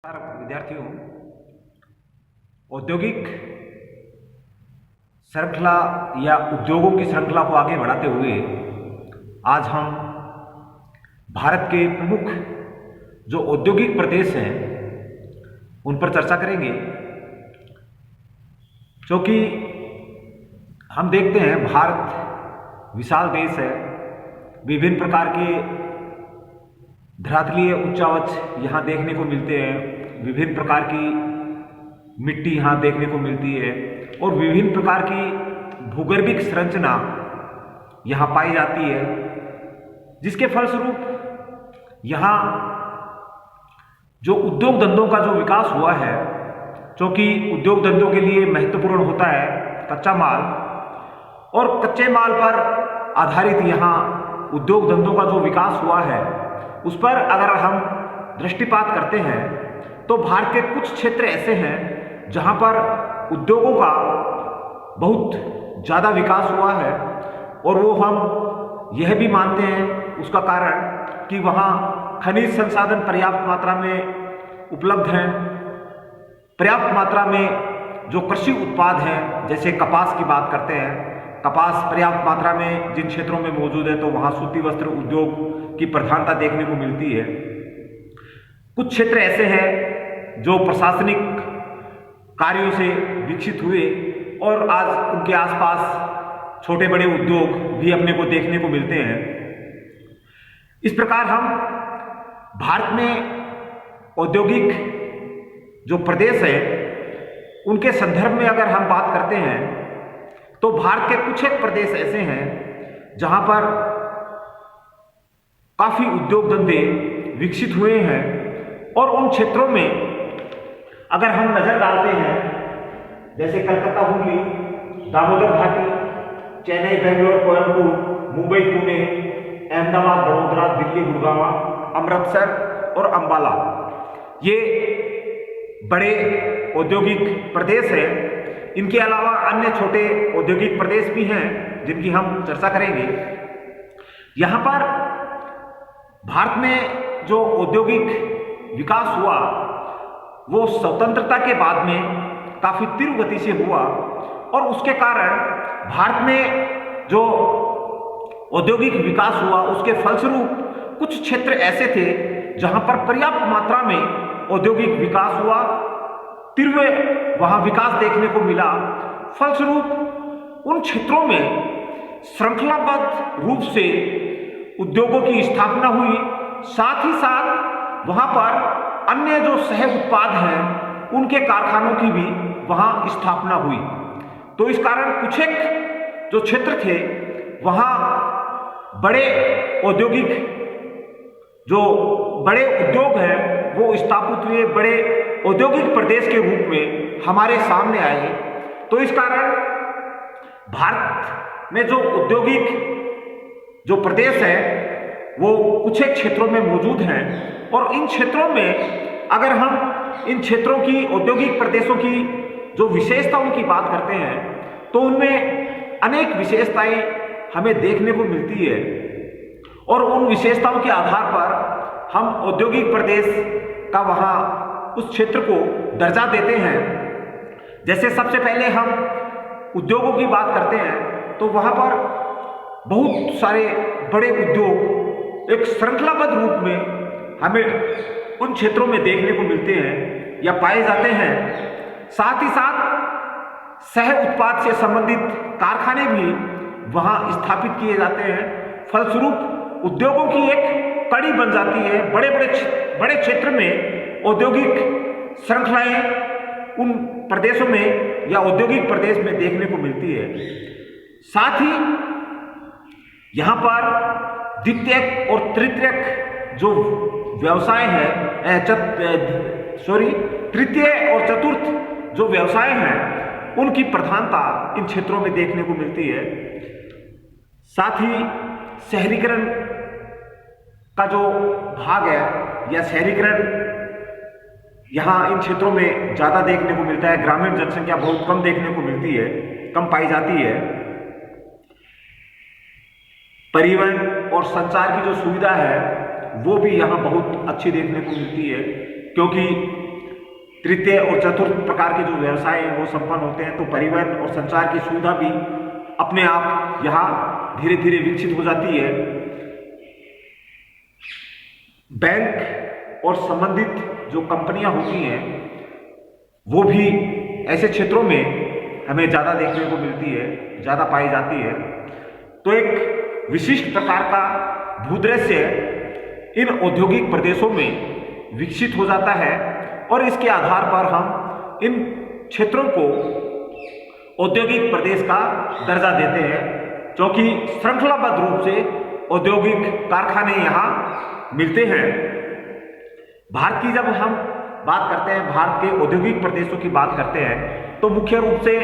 विद्यार्थियों, औद्योगिक श्रृंखला या उद्योगों की श्रृंखला को आगे बढ़ाते हुए आज हम भारत के प्रमुख जो औद्योगिक प्रदेश हैं उन पर चर्चा करेंगे। क्योंकि हम देखते हैं भारत विशाल देश है, विभिन्न प्रकार के धरातलीय उच्चावच यहाँ देखने को मिलते हैं, विभिन्न प्रकार की मिट्टी यहाँ देखने को मिलती है और विभिन्न प्रकार की भूगर्भिक संरचना यहाँ पाई जाती है, जिसके फलस्वरूप यहाँ जो उद्योग धंधों का जो विकास हुआ है, क्योंकि उद्योग धंधों के लिए महत्वपूर्ण होता है कच्चा माल, और कच्चे माल पर आधारित यहाँ उद्योग धंधों का जो विकास हुआ है उस पर अगर हम दृष्टिपात करते हैं तो भारत के कुछ क्षेत्र ऐसे हैं जहाँ पर उद्योगों का बहुत ज़्यादा विकास हुआ है, और वो हम यह भी मानते हैं उसका कारण कि वहाँ खनिज संसाधन पर्याप्त मात्रा में उपलब्ध हैं, पर्याप्त मात्रा में जो कृषि उत्पाद हैं, जैसे कपास की बात करते हैं, कपास पर्याप्त मात्रा में जिन क्षेत्रों में मौजूद है तो वहाँ सूती वस्त्र उद्योग की प्रधानता देखने को मिलती है। कुछ क्षेत्र ऐसे हैं जो प्रशासनिक कार्यों से विकसित हुए और आज उनके आसपास छोटे बड़े उद्योग भी अपने को देखने को मिलते हैं। इस प्रकार हम भारत में औद्योगिक जो प्रदेश है उनके संदर्भ में अगर हम बात करते हैं तो भारत के कुछ एक प्रदेश ऐसे हैं जहां पर काफी उद्योग धंधे विकसित हुए हैं, और उन क्षेत्रों में अगर हम नजर डालते हैं जैसे कलकत्ता हुगली, दामोदर घाटी, चेन्नई, बेंगलोर, कोयम्बटूर, मुंबई, पुणे, अहमदाबाद, वडोदरा, दिल्ली, गुड़गांव, अमृतसर और अंबाला, ये बड़े औद्योगिक प्रदेश हैं। इनके अलावा अन्य छोटे औद्योगिक प्रदेश भी हैं जिनकी हम चर्चा करेंगे। यहाँ पर भारत में जो औद्योगिक विकास हुआ वो स्वतंत्रता के बाद में काफ़ी तीव्र गति से हुआ, और उसके कारण भारत में जो औद्योगिक विकास हुआ उसके फलस्वरूप कुछ क्षेत्र ऐसे थे जहाँ पर पर्याप्त मात्रा में औद्योगिक विकास हुआ, तीव्र वहाँ विकास देखने को मिला। फलस्वरूप उन क्षेत्रों में श्रृंखलाबद्ध रूप से उद्योगों की स्थापना हुई, साथ ही साथ वहाँ पर अन्य जो सह उत्पाद हैं उनके कारखानों की भी वहाँ स्थापना हुई। तो इस कारण कुछ एक जो क्षेत्र थे वहाँ बड़े औद्योगिक जो बड़े उद्योग हैं वो स्थापित हुए, बड़े औद्योगिक प्रदेश के रूप में हमारे सामने आए। तो इस कारण भारत में जो औद्योगिक जो प्रदेश है वो कुछ एक क्षेत्रों में मौजूद हैं, और इन क्षेत्रों में अगर हम इन क्षेत्रों की औद्योगिक प्रदेशों की जो विशेषताओं की बात करते हैं तो उनमें अनेक विशेषताएं हमें देखने को मिलती है, और उन विशेषताओं के आधार पर हम औद्योगिक प्रदेश का वहाँ उस क्षेत्र को दर्जा देते हैं। जैसे सबसे पहले हम उद्योगों की बात करते हैं तो वहाँ पर बहुत सारे बड़े उद्योग एक श्रृंखलाबद्ध रूप में हमें उन क्षेत्रों में देखने को मिलते हैं या पाए जाते हैं। साथ ही साथ सह उत्पाद से संबंधित कारखाने भी वहाँ स्थापित किए जाते हैं। फलस्वरूप उद्योगों की एक कड़ी बन जाती है। बड़े क्षेत्र में औद्योगिक श्रृंखलाएं उन प्रदेशों में या औद्योगिक प्रदेश में देखने को मिलती है। साथ ही यहाँ पर द्वितीयक और तृतीयक जो व्यवसाय है तृतीय और चतुर्थ जो व्यवसाय हैं उनकी प्रधानता इन क्षेत्रों में देखने को मिलती है। साथ ही शहरीकरण का जो भाग है या शहरीकरण यहाँ इन क्षेत्रों में ज़्यादा देखने को मिलता है। ग्रामीण जनसंख्या बहुत कम देखने को मिलती है, कम पाई जाती है। परिवहन और संचार की जो सुविधा है वो भी यहाँ बहुत अच्छी देखने को मिलती है, क्योंकि तृतीय और चतुर्थ प्रकार के जो व्यवसाय हैं वो संपन्न होते हैं। तो परिवहन और संचार की सुविधा भी अपने आप यहाँ धीरे धीरे विकसित हो जाती है। बैंक और संबंधित जो कंपनियां होती हैं वो भी ऐसे क्षेत्रों में हमें ज़्यादा देखने को मिलती है, ज़्यादा पाई जाती है। तो एक विशिष्ट प्रकार का भूदृश्य इन औद्योगिक प्रदेशों में विकसित हो जाता है और इसके आधार पर हम इन क्षेत्रों को औद्योगिक प्रदेश का दर्जा देते हैं, क्योंकि श्रृंखलाबद्ध रूप से औद्योगिक कारखाने यहाँ मिलते हैं। भारत की जब हम बात करते हैं, भारत के औद्योगिक प्रदेशों की बात करते हैं, तो मुख्य रूप से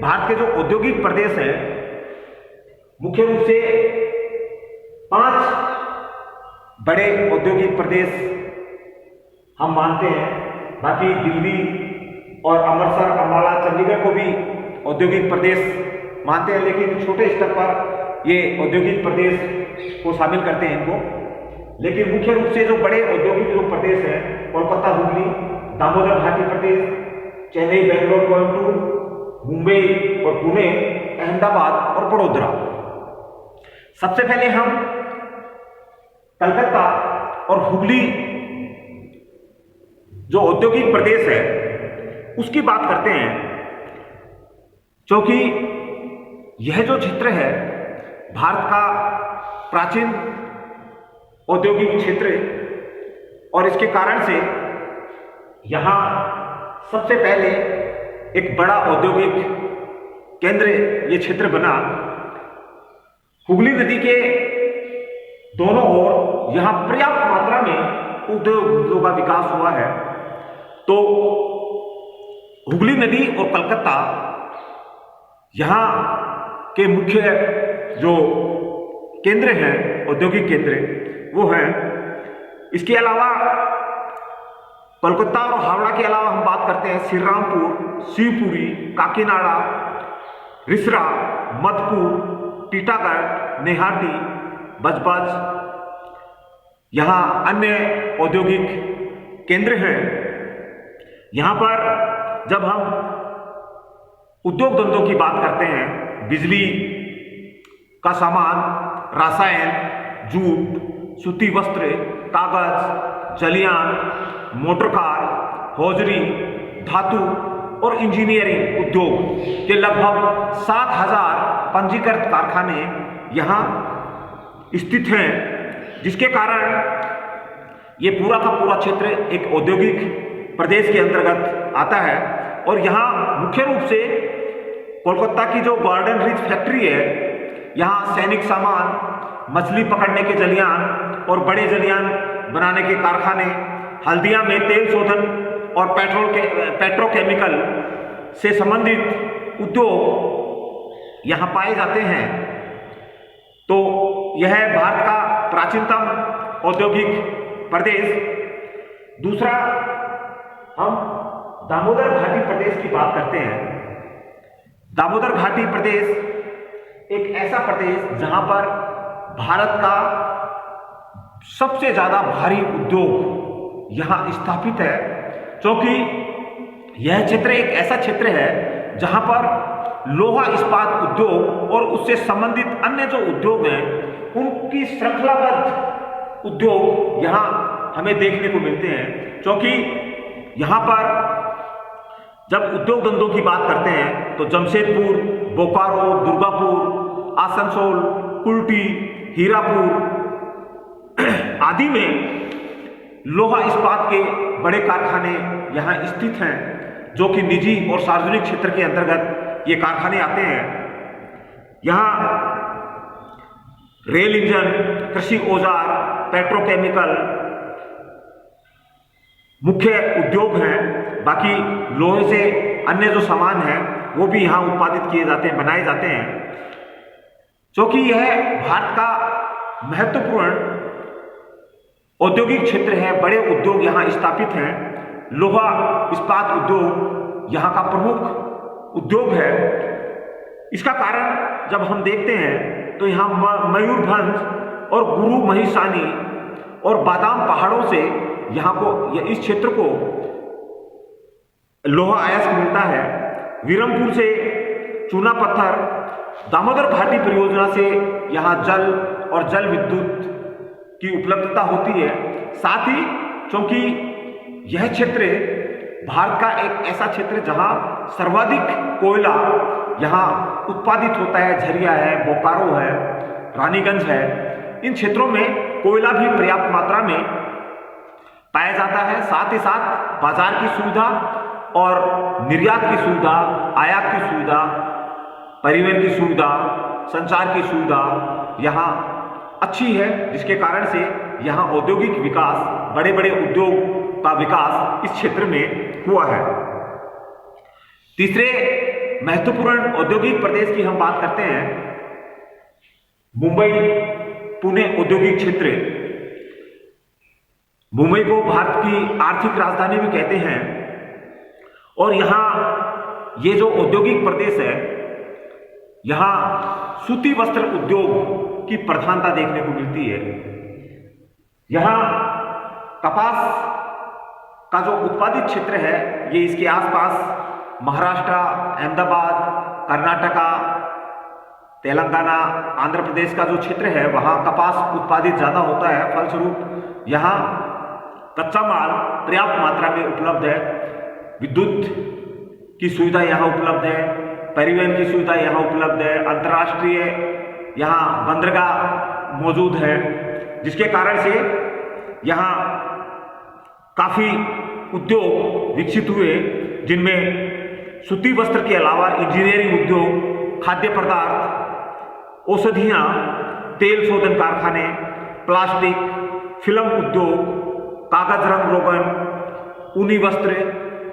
भारत के जो औद्योगिक प्रदेश हैं मुख्य रूप से 5 बड़े औद्योगिक प्रदेश हम मानते हैं। बाकी दिल्ली और अमृतसर, अंबाला, चंडीगढ़ को भी औद्योगिक प्रदेश मानते हैं, लेकिन छोटे स्तर पर ये औद्योगिक प्रदेश को शामिल करते हैं इनको। लेकिन मुख्य रूप से जो बड़े औद्योगिक जो प्रदेश हैं, कोलकाता, हुगली, दामोदर घाटी प्रदेश, चेन्नई, बेंगलोर, कोयम्बटूर, मुंबई और पुणे, अहमदाबाद और बड़ोदरा। सबसे पहले हम कलकत्ता और हुगली जो औद्योगिक प्रदेश है उसकी बात करते हैं, क्योंकि यह जो क्षेत्र है भारत का प्राचीन औद्योगिक क्षेत्र और इसके कारण से यहाँ सबसे पहले एक बड़ा औद्योगिक केंद्र ये क्षेत्र बना। हुगली नदी के दोनों ओर यहाँ पर्याप्त मात्रा में उद्योगों का विकास हुआ है। तो हुगली नदी और कलकत्ता यहाँ के मुख्य जो केंद्र हैं, औद्योगिक केंद्र वो हैं। इसके अलावा कोलकाता और हावड़ा के अलावा हम बात करते हैं श्रीरामपुर, शिवपुरी, काकीनाडा, रिसरा, मधुपुर, टीटागढ़, नेहाटी, बजबज, यहाँ अन्य औद्योगिक केंद्र हैं। यहाँ पर जब हम उद्योग धंधों की बात करते हैं, बिजली का सामान, रसायन, जूट, सूती वस्त्र, कागज, जलियान, मोटर कार, हौजरी, धातु और इंजीनियरिंग उद्योग के लगभग 7,000 पंजीकृत कारखाने यहाँ स्थित हैं, जिसके कारण ये पूरा का पूरा क्षेत्र एक औद्योगिक प्रदेश के अंतर्गत आता है। और यहाँ मुख्य रूप से कोलकाता की जो गार्डन रिच फैक्ट्री है, यहाँ सैनिक सामान, मछली पकड़ने के जलियान और बड़े जलियान बनाने के कारखाने, हल्दिया में तेल शोधन और पेट्रोकेमिकल से संबंधित उद्योग यहाँ पाए जाते हैं। तो यह है भारत का प्राचीनतम औद्योगिक प्रदेश। दूसरा, हम दामोदर घाटी प्रदेश की बात करते हैं। दामोदर घाटी प्रदेश एक ऐसा प्रदेश जहां पर भारत का सबसे ज्यादा भारी उद्योग यहाँ स्थापित है, क्योंकि यह क्षेत्र एक ऐसा क्षेत्र है जहां पर लोहा इस्पात उद्योग और उससे संबंधित अन्य जो उद्योग हैं उनकी श्रृंखलाबद्ध उद्योग यहाँ हमें देखने को मिलते हैं। क्योंकि यहाँ पर जब उद्योग धंधों की बात करते हैं तो जमशेदपुर, बोकारो, दुर्गापुर, आसनसोल, कुल्टी, हीरापुर आदि में लोहा इस्पात के बड़े कारखाने यहाँ स्थित हैं, जो कि निजी और सार्वजनिक क्षेत्र के अंतर्गत ये कारखाने आते हैं। यहाँ रेल इंजन, कृषि औजार, पेट्रोकेमिकल मुख्य उद्योग हैं। बाकी लोहे से अन्य जो सामान है वो भी यहाँ उत्पादित किए जाते हैं, बनाए जाते हैं। क्योंकि यह भारत का महत्वपूर्ण औद्योगिक क्षेत्र है, बड़े उद्योग यहाँ स्थापित हैं। लोहा इस्पात उद्योग यहाँ का प्रमुख उद्योग है। इसका कारण जब हम देखते हैं तो यहाँ मयूरभंज और गुरु महिसानी और बादाम पहाड़ों से यहाँ को इस क्षेत्र को लोहा अयस्क मिलता है। वीरमपुर से चूना पत्थर, दामोदर घाटी परियोजना से यहाँ जल और जल विद्युत की उपलब्धता होती है। साथ ही क्योंकि यह क्षेत्र भारत का एक ऐसा क्षेत्र जहाँ सर्वाधिक कोयला यहाँ उत्पादित होता है, झरिया है, बोकारो है, रानीगंज है, इन क्षेत्रों में कोयला भी पर्याप्त मात्रा में पाया जाता है। साथ ही साथ बाजार की सुविधा और निर्यात की सुविधा, आयात की सुविधा, परिवहन की सुविधा, संचार की सुविधा यहाँ अच्छी है, जिसके कारण से यहाँ औद्योगिक विकास, बड़े बड़े उद्योग का विकास इस क्षेत्र में हुआ है। तीसरे महत्वपूर्ण औद्योगिक प्रदेश की हम बात करते हैं, मुंबई पुणे औद्योगिक क्षेत्र। मुंबई को भारत की आर्थिक राजधानी भी कहते हैं और यहाँ ये जो औद्योगिक प्रदेश है, यहाँ सूती वस्त्र उद्योग की प्रधानता देखने को मिलती है। यहाँ कपास का जो उत्पादित क्षेत्र है, ये इसके आसपास महाराष्ट्र, अहमदाबाद, कर्नाटका, तेलंगाना, आंध्र प्रदेश का जो क्षेत्र है, वहाँ कपास उत्पादित ज़्यादा होता है। फलस्वरूप यहाँ कच्चा माल पर्याप्त मात्रा में उपलब्ध है, विद्युत की सुविधा यहाँ उपलब्ध है, परिवहन की सुविधा यहाँ उपलब्ध है, अंतर्राष्ट्रीय यहाँ बंदरगाह मौजूद है, जिसके कारण से यहाँ काफ़ी उद्योग विकसित हुए, जिनमें सूती वस्त्र के अलावा इंजीनियरिंग उद्योग, खाद्य पदार्थ, औषधियाँ, तेल शोधन कारखाने, प्लास्टिक, फिल्म उद्योग, कागज रंग रोगन, ऊनी वस्त्र,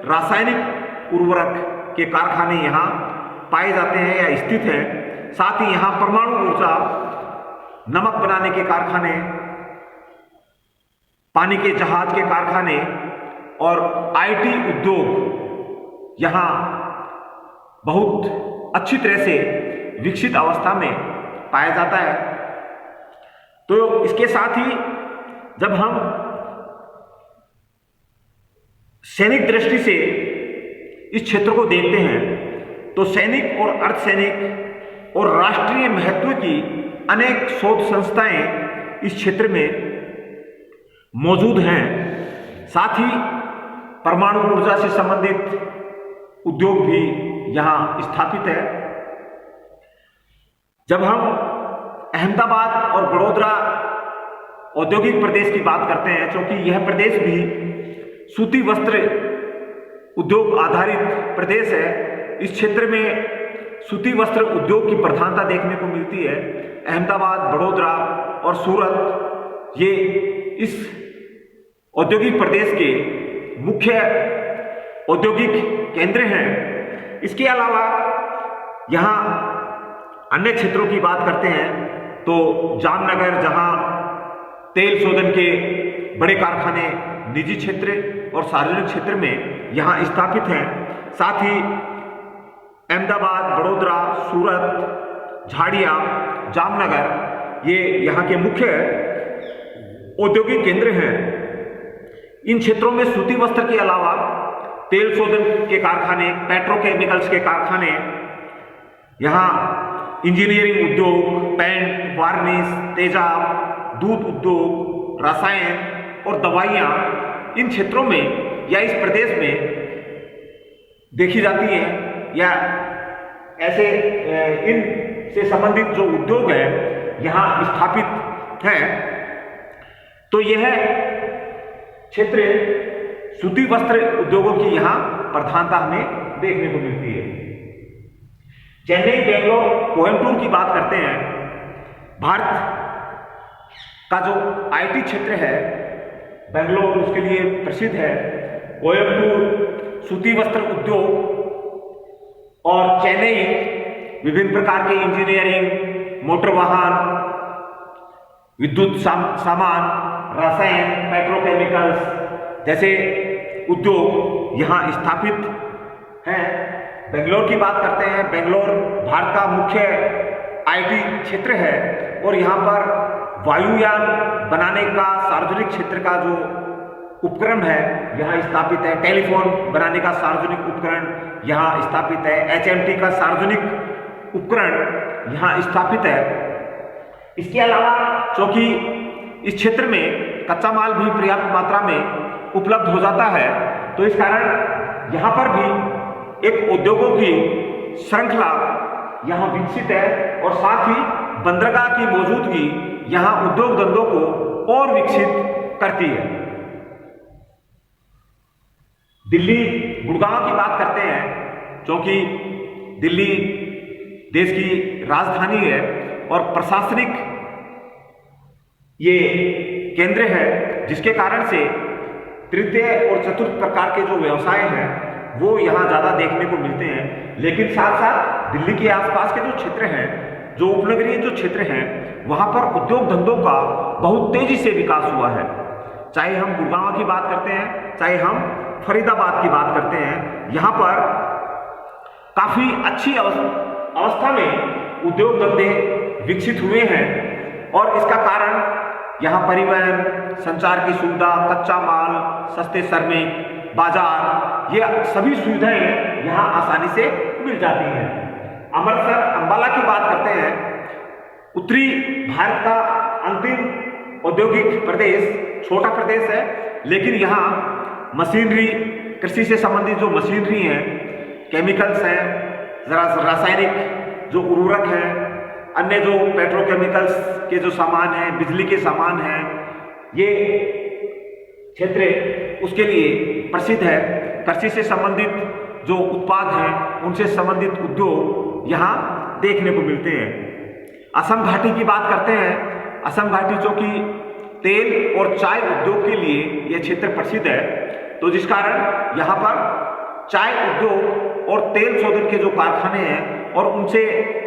रासायनिक उर्वरक के कारखाने यहाँ पाए जाते हैं या स्थित हैं। साथ ही यहाँ परमाणु ऊर्जा, नमक बनाने के कारखाने, पानी के जहाज के कारखाने और आईटी उद्योग यहाँ बहुत अच्छी तरह से विकसित अवस्था में पाया जाता है। तो इसके साथ ही जब हम सैनिक दृष्टि से इस क्षेत्र को देखते हैं, तो सैनिक और अर्धसैनिक और राष्ट्रीय महत्व की अनेक शोध संस्थाएं इस क्षेत्र में मौजूद हैं। साथ ही परमाणु ऊर्जा से संबंधित उद्योग भी यहाँ स्थापित है। जब हम अहमदाबाद और बड़ौदा औद्योगिक प्रदेश की बात करते हैं, क्योंकि यह प्रदेश भी सूती वस्त्र उद्योग आधारित प्रदेश है, इस क्षेत्र में सूती वस्त्र उद्योग की प्रधानता देखने को मिलती है। अहमदाबाद, बड़ौदा और सूरत ये इस औद्योगिक प्रदेश के मुख्य औद्योगिक केंद्र हैं। इसके अलावा यहाँ अन्य क्षेत्रों की बात करते हैं तो जामनगर, जहाँ तेल शोधन के बड़े कारखाने निजी क्षेत्र और सार्वजनिक क्षेत्र में यहाँ स्थापित हैं। साथ ही अहमदाबाद, बड़ौदा, सूरत, झाड़िया, जामनगर ये यहाँ के मुख्य औद्योगिक केंद्र हैं। इन क्षेत्रों में सूती वस्त्र के अलावा तेल शोधन के कारखाने, पेट्रोकेमिकल्स के कारखाने, यहाँ इंजीनियरिंग उद्योग, पेंट, वार्निश, तेजाब, दूध उद्योग, रसायन और दवाइयाँ इन क्षेत्रों में या इस प्रदेश में देखी जाती हैं, या ऐसे इन से संबंधित जो उद्योग है यहाँ स्थापित हैं। तो यह क्षेत्र सूती वस्त्र उद्योगों की यहाँ प्रधानता हमें देखने को मिलती है। चेन्नई, बेंगलोर, कोयम्बटूर की बात करते हैं। भारत का जो आईटी क्षेत्र है, बेंगलोर उसके लिए प्रसिद्ध है, कोयम्बटूर सूती वस्त्र उद्योग और चेन्नई विभिन्न प्रकार के इंजीनियरिंग, मोटर वाहन, विद्युत सामान, रसायन, पेट्रोकेमिकल्स जैसे उद्योग यहाँ स्थापित हैं। बेंगलोर की बात करते हैं। बेंगलोर भारत का मुख्य आईटी क्षेत्र है और यहाँ पर वायुयान बनाने का सार्वजनिक क्षेत्र का जो उपकरण है यहाँ स्थापित है, टेलीफोन बनाने का सार्वजनिक उपकरण यहाँ स्थापित है, HMT का सार्वजनिक उपकरण यहाँ स्थापित है। इसके अलावा चूंकि इस क्षेत्र में कच्चा माल भी पर्याप्त मात्रा में उपलब्ध हो जाता है, तो इस कारण यहाँ पर भी एक उद्योगों की श्रृंखला यहाँ विकसित है और साथ ही बंदरगाह की मौजूदगी यहाँ उद्योग धंधों को और विकसित करती है। दिल्ली गुड़गांव की बात करते हैं, क्योंकि दिल्ली देश की राजधानी है और प्रशासनिक ये केंद्र है, जिसके कारण से तृतीय और चतुर्थ प्रकार के जो व्यवसाय हैं वो यहाँ ज़्यादा देखने को मिलते हैं। लेकिन साथ साथ दिल्ली के आसपास के जो क्षेत्र हैं, जो उपनगरीय जो क्षेत्र हैं, वहाँ पर उद्योग धंधों का बहुत तेजी से विकास हुआ है। चाहे हम गुड़गांव की बात करते हैं, चाहे हम फरीदाबाद की बात करते हैं, यहाँ पर काफ़ी अच्छी अवस्था में उद्योग धंधे विकसित हुए हैं और इसका कारण यहाँ परिवहन, संचार की सुविधा, कच्चा माल, सस्ते श्रमिक, बाजार, ये सभी सुविधाएं यहाँ आसानी से मिल जाती हैं। अमृतसर, अंबाला की बात करते हैं। उत्तरी भारत का अंतिम औद्योगिक प्रदेश, छोटा प्रदेश है, लेकिन यहाँ मशीनरी, कृषि से संबंधित जो मशीनरी हैं, केमिकल्स हैं, रासायनिक जो उर्वरक हैं, अन्य जो पेट्रोकेमिकल्स के जो सामान हैं, बिजली के सामान हैं, ये क्षेत्र उसके लिए प्रसिद्ध है। कृषि से संबंधित जो उत्पाद हैं, उनसे संबंधित उद्योग यहाँ देखने को मिलते हैं। असम घाटी की बात करते हैं। असम घाटी जो कि तेल और चाय उद्योग के लिए यह क्षेत्र प्रसिद्ध है, तो जिस कारण यहाँ पर चाय उद्योग और तेल शोधन के जो कारखाने हैं और उनसे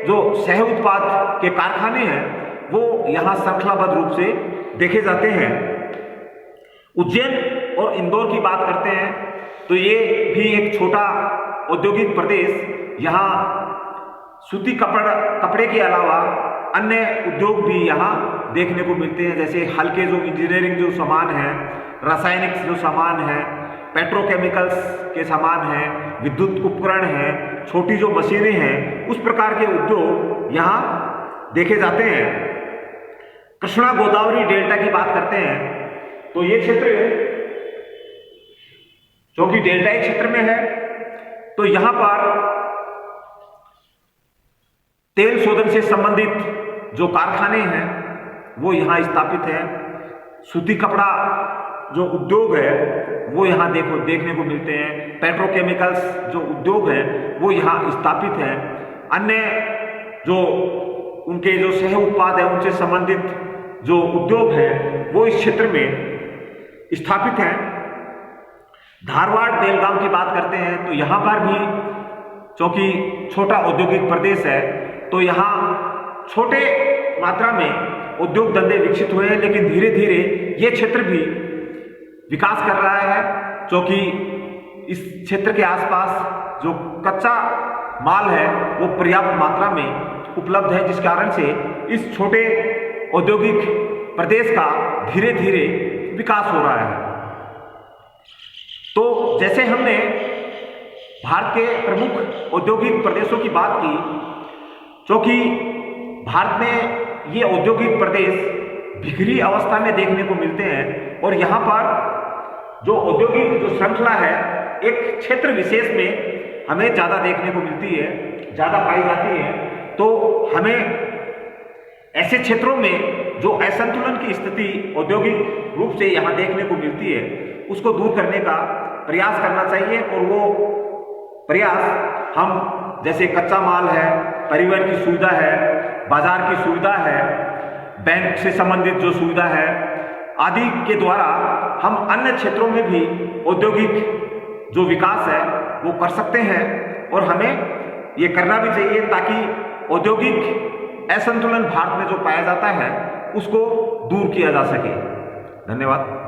जो सह उत्पाद के कारखाने हैं, वो यहाँ श्रृंखलाबद्ध रूप से देखे जाते हैं। उज्जैन और इंदौर की बात करते हैं, तो ये भी एक छोटा औद्योगिक प्रदेश। यहाँ सूती कपड़े के अलावा अन्य उद्योग भी यहाँ देखने को मिलते हैं, जैसे हल्के जो इंजीनियरिंग जो सामान है, रासायनिक जो सामान है, पेट्रोकेमिकल्स के सामान हैं, विद्युत उपकरण हैं, छोटी जो मशीनें हैं, उस प्रकार के उद्योग यहाँ देखे जाते हैं। कृष्णा गोदावरी डेल्टा की बात करते हैं, तो ये क्षेत्र जो कि डेल्टाई क्षेत्र में है, तो यहाँ पर तेल शोधन से संबंधित जो कारखाने हैं वो यहाँ स्थापित हैं। सूती कपड़ा जो उद्योग है वो यहाँ देखने को मिलते हैं। पेट्रोकेमिकल्स जो उद्योग है वो यहाँ स्थापित हैं। अन्य जो उनके जो सह उत्पाद है, उनसे संबंधित जो उद्योग है वो इस क्षेत्र में स्थापित हैं। धारवाड़, बेलगाम की बात करते हैं, तो यहाँ पर भी क्योंकि छोटा औद्योगिक प्रदेश है, तो यहाँ छोटे मात्रा में उद्योग धंधे विकसित हुए हैं, लेकिन धीरे धीरे ये क्षेत्र भी विकास कर रहा है, क्योंकि इस क्षेत्र के आसपास जो कच्चा माल है वो पर्याप्त मात्रा में उपलब्ध है, जिस कारण से इस छोटे औद्योगिक प्रदेश का धीरे धीरे विकास हो रहा है। तो जैसे हमने भारत के प्रमुख औद्योगिक प्रदेशों की बात की, क्योंकि भारत में ये औद्योगिक प्रदेश बिखरी अवस्था में देखने को मिलते हैं और यहाँ पर जो औद्योगिक जो श्रृंखला है एक क्षेत्र विशेष में हमें ज़्यादा देखने को मिलती है, ज़्यादा पाई जाती है। तो हमें ऐसे क्षेत्रों में जो असंतुलन की स्थिति औद्योगिक रूप से यहाँ देखने को मिलती है, उसको दूर करने का प्रयास करना चाहिए। और वो प्रयास हम जैसे कच्चा माल है, परिवहन की सुविधा है, बाजार की सुविधा है, बैंक से संबंधित जो सुविधा है आदि के द्वारा हम अन्य क्षेत्रों में भी औद्योगिक जो विकास है वो कर सकते हैं। और हमें ये करना भी चाहिए ताकि औद्योगिक असंतुलन भारत में जो पाया जाता है उसको दूर किया जा सके। धन्यवाद।